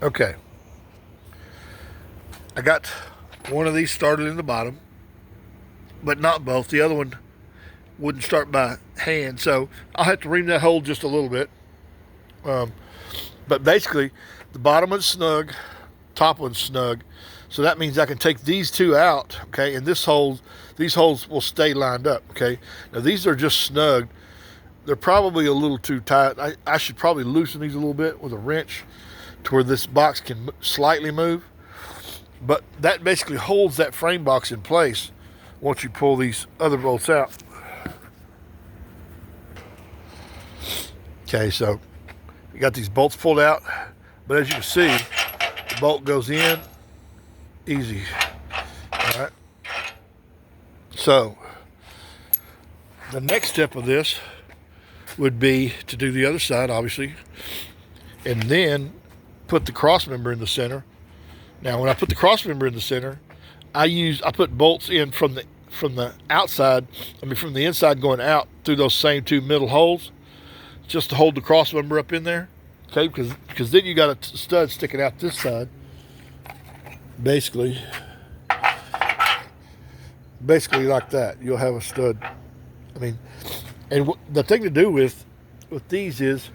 Okay, I got one of these started in the bottom, but not both. The other one wouldn't start by hand, so I'll have to ream that hole just a little bit. Um, but basically, the bottom one's snug, top one's snug, so that means I can take these two out, okay, and these holes will stay lined up, okay. Now these are just snug. They're probably a little too tight. I should probably loosen these a little bit with a wrench to where this box can slightly move. But that basically holds that frame box in place once you pull these other bolts out. Okay, so you got these bolts pulled out, but as you can see, the bolt goes in easy. All right. So the next step of this would be to do the other side, obviously, and then put the cross member in the center. Now, when I put the cross member in the center, I put bolts in from the outside. I mean, from the inside going out through those same two middle holes, just to hold the cross member up in there. Okay, because then you got a stud sticking out this side. Basically like that. You'll have a stud. I mean, and the thing to do with these is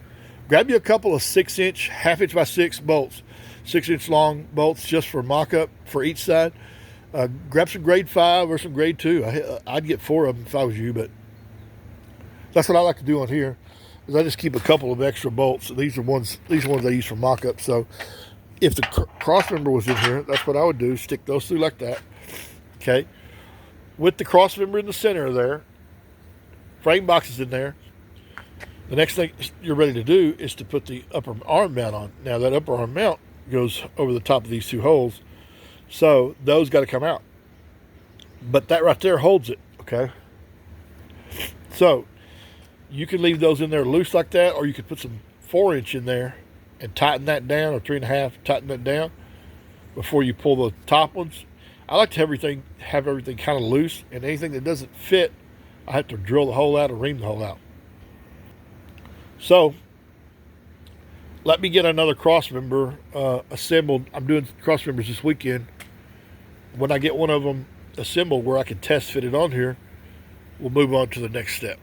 grab you a couple of 6-inch, 1/2 inch by 6 bolts, 6-inch long bolts just for mock-up for each side. Grab some grade 5 or some grade 2. I'd get 4 of them if I was you, but that's what I like to do on here. Is I just keep a couple of extra bolts. These are ones I use for mock-up. So if the cross member was in here, that's what I would do. Stick those through like that. Okay. With the cross member in the center there, frame boxes in there, the next thing you're ready to do is to put the upper arm mount on. Now that upper arm mount goes over the top of these two holes, so those got to come out. But that right there holds it, okay? So you can leave those in there loose like that, or you could put some 4-inch in there and tighten that down, or 3.5, tighten that down before you pull the top ones. I like to have everything kind of loose, and anything that doesn't fit, I have to drill the hole out or ream the hole out. So let me get another cross member assembled. I'm doing cross members this weekend. When I get one of them assembled where I can test fit it on here, we'll move on to the next step.